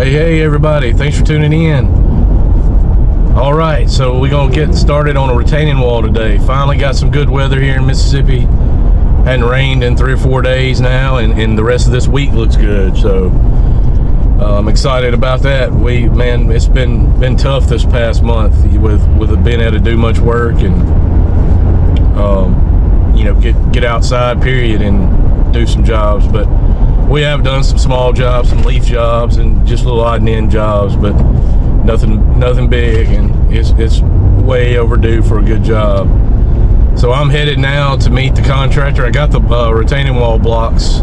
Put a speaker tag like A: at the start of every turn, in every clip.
A: Hey everybody, thanks for tuning in. All right, so we're gonna get started on a retaining wall today. Finally got some good weather here in Mississippi. Hadn't rained in 3 or 4 days now, and the rest of this week looks good. So I'm excited about that. Man, it's been tough this past month with being able to do much work and get outside period and do some jobs. But we have done some small jobs, some leaf jobs, and just little odd and end jobs, but nothing big, and it's way overdue for a good job. So I'm headed now to meet the contractor. I got the retaining wall blocks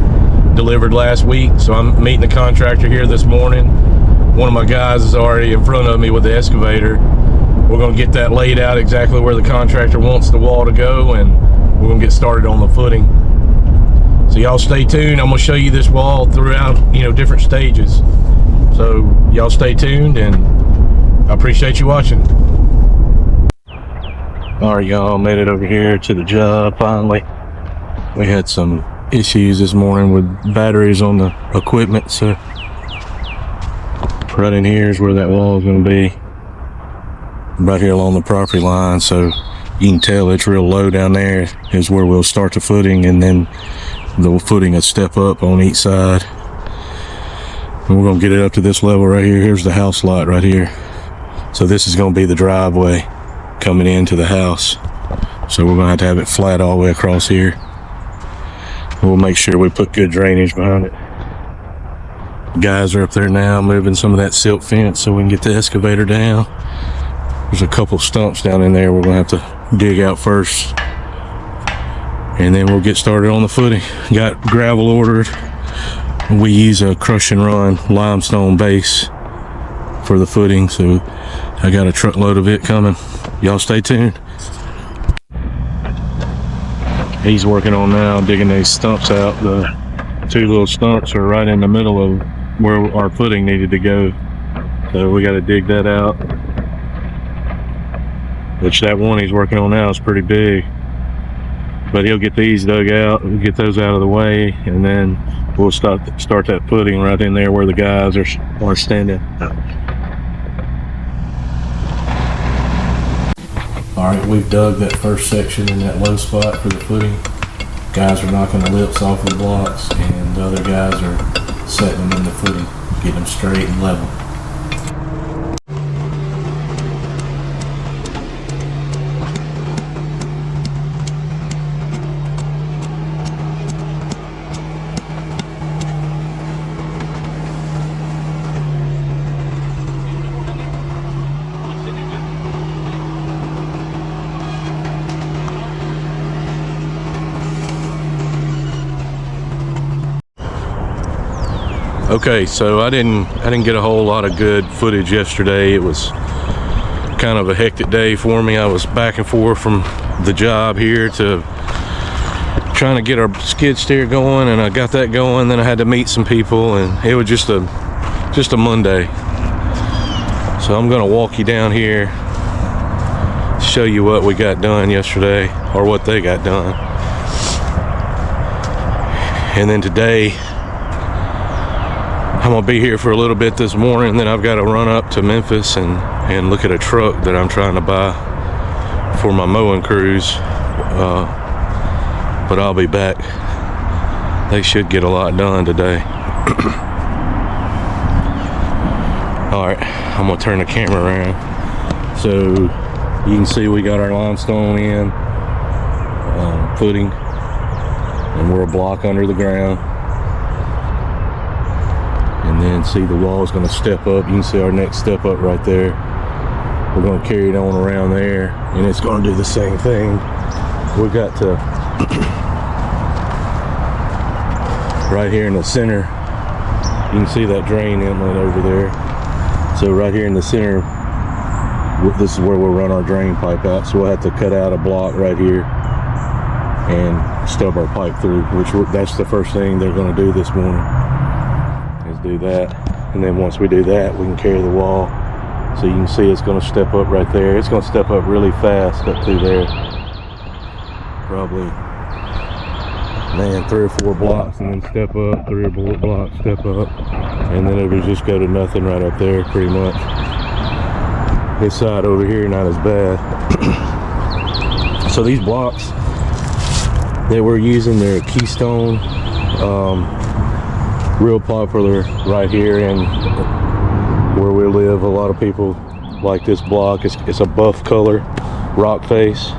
A: delivered last week, so I'm meeting the contractor here this morning. One of my guys is already in front of me with the excavator. We're going to get that laid out exactly where the contractor wants the wall to go, and we're going to get started on the footing. So y'all stay tuned. I'm going to show you this wall throughout, different stages. So y'all stay tuned, and I appreciate you watching. All right, y'all, made it over here to the job finally. We had some issues this morning with batteries on the equipment, so right in here is where that wall is going to be, right here along the property line. So you can tell it's real low down there is where we'll start the footing, and then the footing will step up on each side, and we're going to get it up to this level right here. Here's the house lot right here. So this is going to be the driveway coming into the house, so we're going to have it flat all the way across here. We'll make sure we put good drainage behind it. Guys are up there now moving some of that silk fence so we can get the excavator down. There's a couple stumps down in there we're going to have to dig out first, and then we'll get started on the footing. Got gravel ordered. We use a crush and run limestone base for the footing, so I got a truckload of it coming. Y'all stay tuned. He's working on now digging these stumps out. The 2 little stumps are right in the middle of where our footing needed to go, so we got to dig that out, which that one he's working on now is pretty big. But he'll get these dug out, we'll get those out of the way, and then we'll start that footing right in there where the guys are standing. Alright, we've dug that first section in that low spot for the footing. Guys are knocking the lips off the blocks, and the other guys are setting them in the footing, getting them straight and level. Okay, so I didn't get a whole lot of good footage yesterday. It was kind of a hectic day for me. I was back and forth from the job here to trying to get our skid steer going, and I got that going. Then I had to meet some people, and it was just a Monday. So I'm gonna walk you down here, show you what we got done yesterday, or what they got done. And then today I'm gonna be here for a little bit this morning, then I've got to run up to Memphis and look at a truck that I'm trying to buy for my mowing crews. But I'll be back. They should get a lot done today. Alright, I'm gonna turn the camera around so you can see we got our limestone in, footing, and we're a block under the ground. And then see the wall is going to step up. You can see our next step up right there. We're going to carry it on around there, and it's going to do the same thing. We got to right here in the center. You can see that drain inlet over there. So right here in the center, this is where we'll run our drain pipe out. So we'll have to cut out a block right here and stub our pipe through, that's the first thing they're going to do this morning. Do that, and then once we do that, we can carry the wall. So you can see it's going to step up right there. It's going to step up really fast up through there, probably man, 3 or 4 blocks and then step up, 3 or 4 blocks, step up, and then it would just go to nothing right up there pretty much. This side over here not as bad. So these blocks that we're using, they're Keystone, real popular right here and where we live. A lot of people like this block. It's a buff color rock face,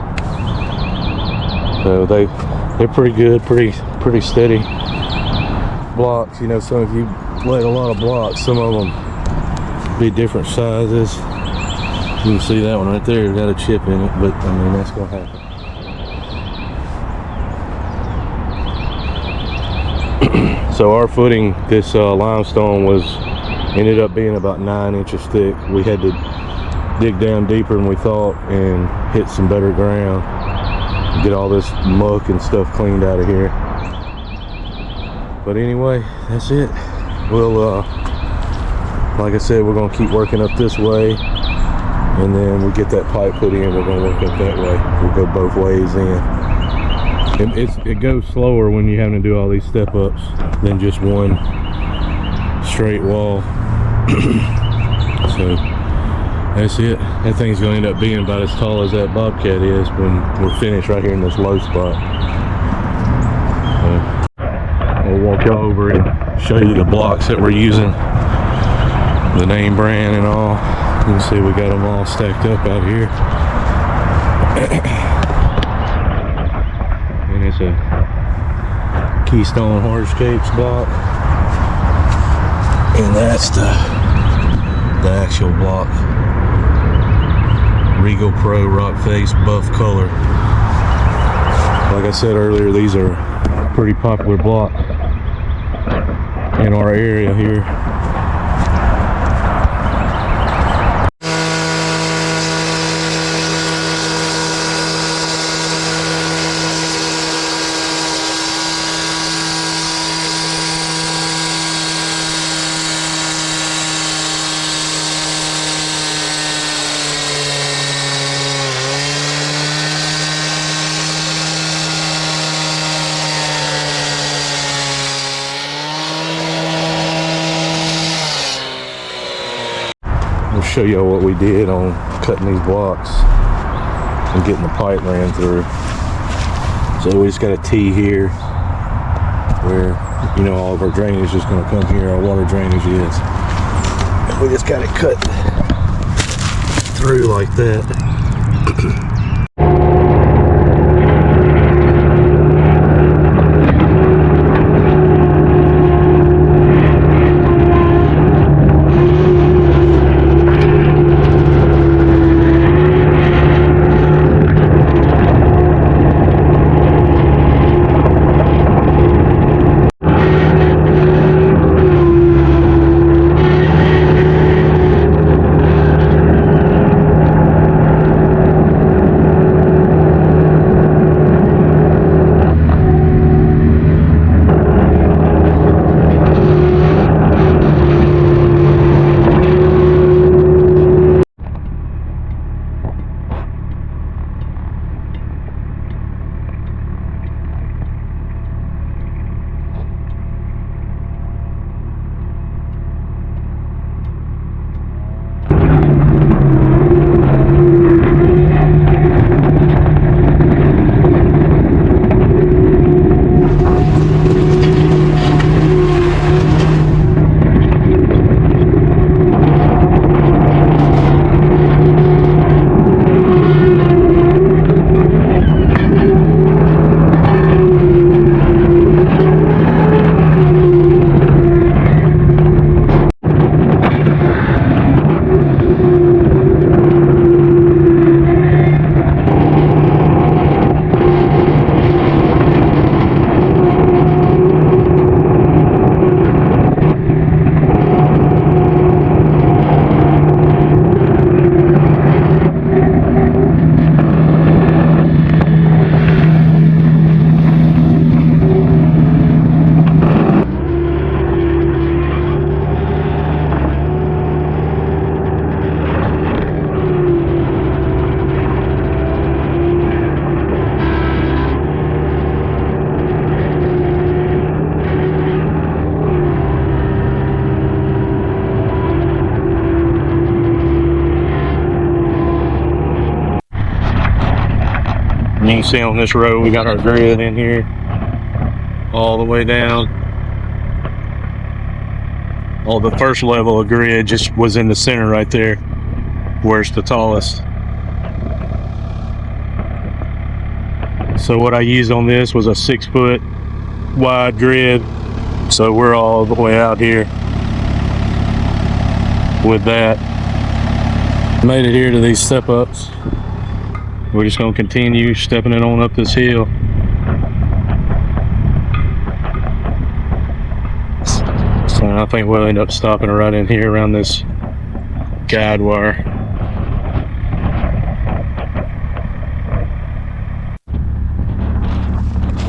A: so they're pretty good, pretty steady blocks. You know, some of you laid a lot of blocks, some of them be different sizes. You can see that one right there got a chip in it, but I mean, that's gonna happen. So our footing, this limestone ended up being about 9 inches thick. We had to dig down deeper than we thought and hit some better ground, get all this muck and stuff cleaned out of here. But anyway, that's it. We'll like I said, we're gonna keep working up this way, and then we get that pipe put in, we're gonna work up that way. We'll go both ways in. And it goes slower when you're having to do all these step ups than just one straight wall. So that's it. That thing's gonna end up being about as tall as that Bobcat is when we're finished right here in this low spot. I'll walk y'all over and show you the blocks that we're using, the name brand and all. You can see we got them all stacked up out here. And it's a Keystone Hardscapes block. And that's the actual block. Regal Pro rock face buff color. Like I said earlier, these are a pretty popular block in our area here. I'll show y'all what we did on cutting these blocks and getting the pipe ran through. So we just got a T here where, you know, all of our drainage is going to come here, our water drainage is. And we just got it cut through like that. can see on this row, we got our grid in here all the way down. Oh, the first level of grid just was in the center right there, where it's the tallest. So what I used on this was a 6-foot wide grid. So we're all the way out here with that. Made it here to these step ups. We're just gonna continue stepping it on up this hill. So I think we'll end up stopping right in here around this guide wire.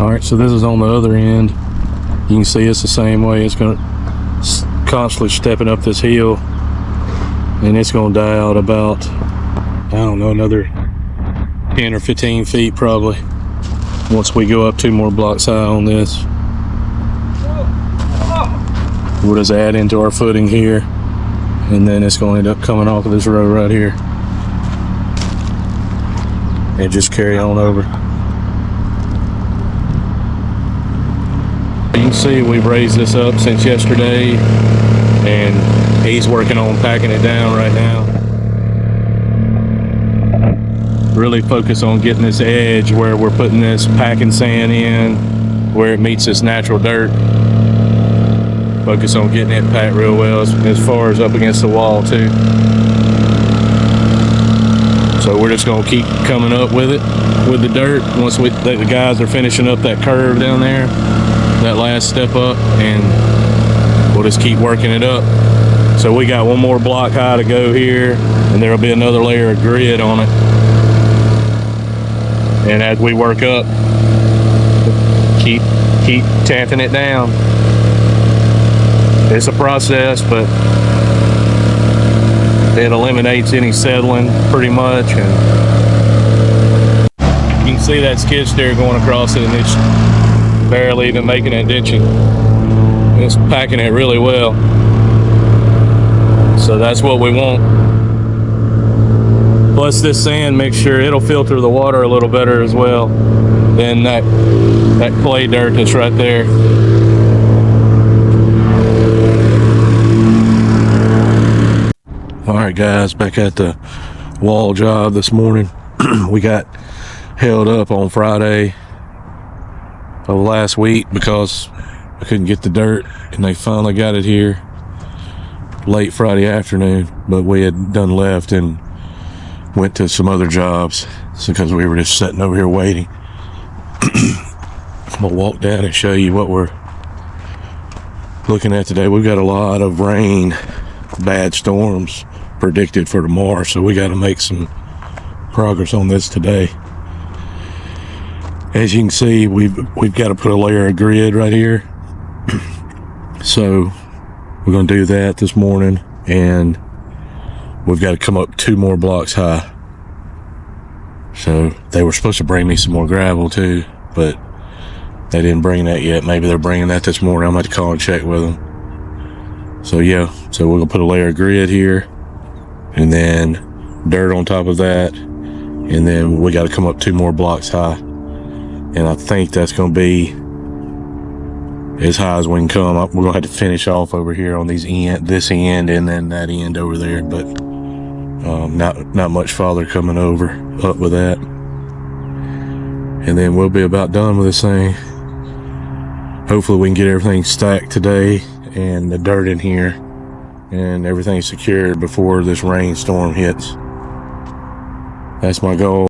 A: All right, so this is on the other end. You can see it's the same way. It's gonna constantly stepping up this hill, and it's gonna die out about, I don't know, another 10 or 15 feet probably, once we go up 2 more blocks high on this. We'll just add into our footing here, and then it's going to end up coming off of this road right here and just carry on over. You can see we've raised this up since yesterday, and he's working on packing it down right now. Really focus on getting this edge where we're putting this packing sand in, where it meets this natural dirt. Focus on getting it packed real well as far as up against the wall too. So we're just gonna keep coming up with it, with the dirt. Once the guys are finishing up that curve down there, that last step up, and we'll just keep working it up. So we got 1 more block high to go here, and there'll be another layer of grid on it. And as we work up, keep tamping it down. It's a process, but it eliminates any settling pretty much. And you can see that skid steer going across it, and it's barely even making a ditching. It's packing it really well. So that's what we want. Plus this sand mixture, it'll filter the water a little better as well than that clay dirt that's right there. All right guys, back at the wall job this morning. We got held up on Friday of last week because I couldn't get the dirt, and they finally got it here late Friday afternoon, but we had done left and went to some other jobs because we were just sitting over here waiting. I'm gonna walk down and show you what we're looking at today. We've got a lot of rain, bad storms predicted for tomorrow, so we got to make some progress on this today. As you can see, we've got to put a layer of grid right here. So we're going to do that this morning, and we've got to come up 2 more blocks high. So they were supposed to bring me some more gravel too, but they didn't bring that yet. Maybe they're bringing that this morning. I'm going to have to call and check with them. So yeah, so we're going to put a layer of grid here, and then dirt on top of that, and then we got to come up 2 more blocks high. And I think that's going to be as high as we can come. We're going to have to finish off over here on this end, and then that end over there, but not much farther coming up with that. And then we'll be about done with this thing. Hopefully we can get everything stacked today, and the dirt in here, and everything secured before this rainstorm hits. That's my goal.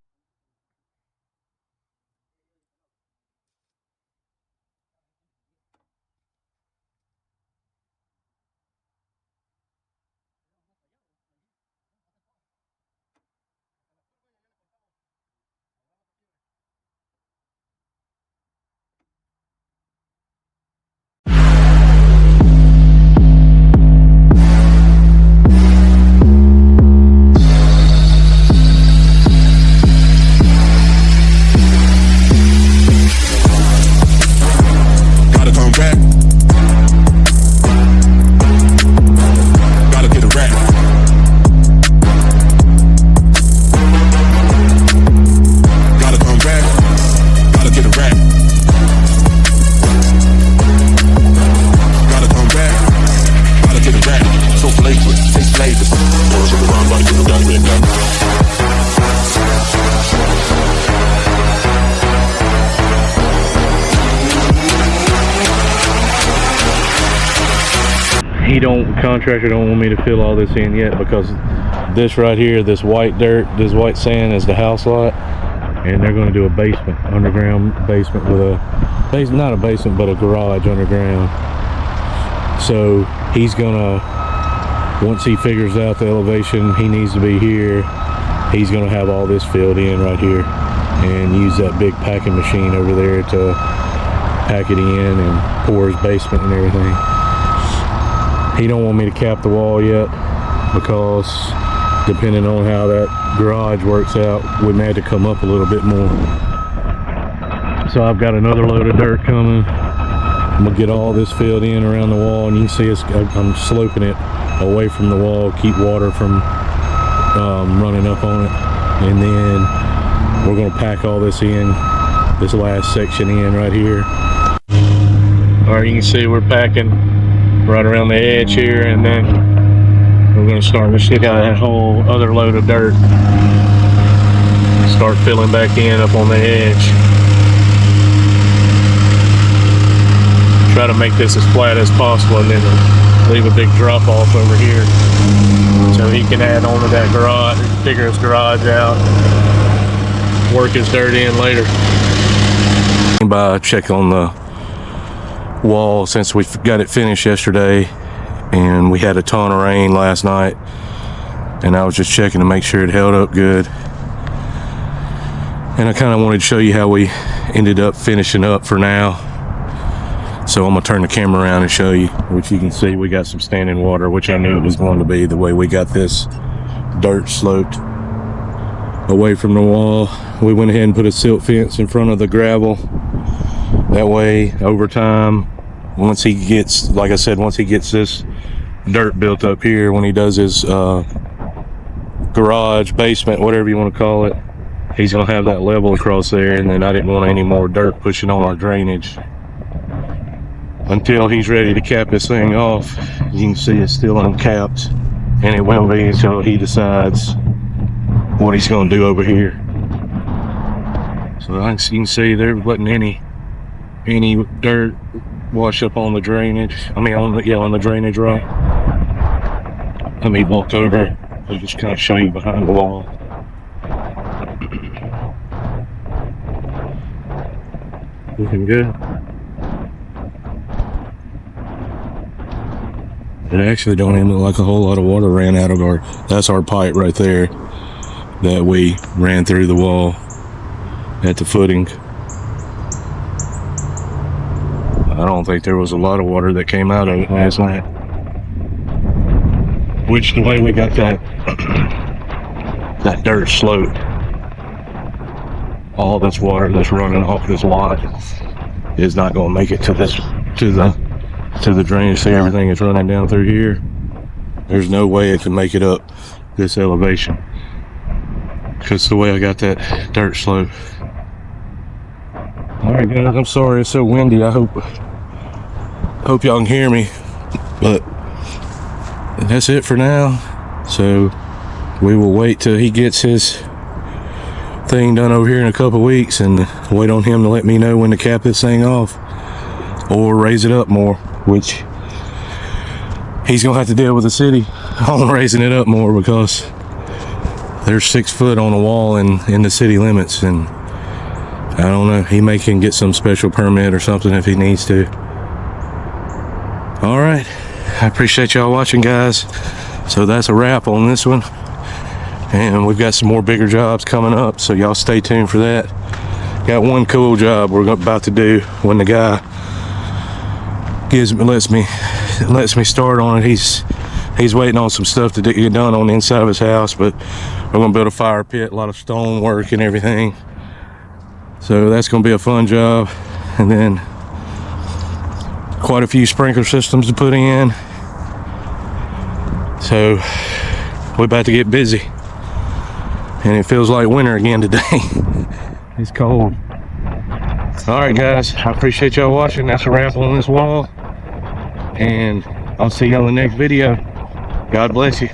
A: contractor don't want me to fill all this in yet, because this right here, this white dirt, this white sand is the house lot, and they're going to do a basement, underground basement with not a basement, but a garage underground. So he's gonna, once he figures out the elevation he needs to be here, he's gonna have all this filled in right here and use that big packing machine over there to pack it in and pour his basement and everything. He don't want me to cap the wall yet, because depending on how that garage works out, we may have to come up a little bit more. So I've got another load of dirt coming. I'm gonna get all this filled in around the wall, and you can see I'm sloping it away from the wall, keep water from running up on it. And then we're gonna pack all this in, this last section in right here. All right, you can see we're packing right around the edge here, and then we're gonna start to stick out that whole other load of dirt. Start filling back in up on the edge. Try to make this as flat as possible, and then leave a big drop off over here so he can add on to that garage, figure his garage out, work his dirt in later. By check on the wall, since we got it finished yesterday and we had a ton of rain last night, and I was just checking to make sure it held up good. And I kind of wanted to show you how we ended up finishing up for now. So I'm gonna turn the camera around and show you, which you can see we got some standing water, which I knew it was going to be the way we got this dirt sloped away from the wall. We went ahead and put a silt fence in front of the gravel. That way, over time, once he gets, like I said, once he gets this dirt built up here, when he does his garage, basement, whatever you want to call it, he's gonna have that level across there. And then I didn't want any more dirt pushing on our drainage until he's ready to cap this thing off. You can see it's still uncapped, and it will be until he decides what he's going to do over here. So you can see there wasn't any dirt wash up on the drainage. I mean on the drainage rock. Let me walk over and just kind of show you behind the wall. Looking good. It actually don't even look like a whole lot of water ran out of that's our pipe right there that we ran through the wall at the footing. I don't think there was a lot of water that came out of it last night. Which, the way we got that dirt slope, all this water that's running off this lot is not going to make it to the drainage. See, everything is running down through here. There's no way it can make it up this elevation, because the way I got that dirt slope. All right, guys, I'm sorry it's so windy. I hope y'all can hear me, but that's it for now. So we will wait till he gets his thing done over here in a couple weeks, and wait on him to let me know when to cap this thing off or raise it up more, which he's gonna have to deal with the city on raising it up more, because there's 6 foot on the wall in the city limits, and I don't know, he can get some special permit or something if he needs to. All right, I appreciate y'all watching, guys. So that's a wrap on this one, and we've got some more bigger jobs coming up, so y'all stay tuned for that. Got one cool job we're about to do when the guy lets me start on it. He's waiting on some stuff to get done on the inside of his house, but we're gonna build a fire pit, a lot of stone work and everything. So that's gonna be a fun job. And then quite a few sprinkler systems to put in. So we're about to get busy. And it feels like winter again today. It's cold. All right, guys, I appreciate y'all watching. That's a wrap on this wall, and I'll see you on the next video. God bless you.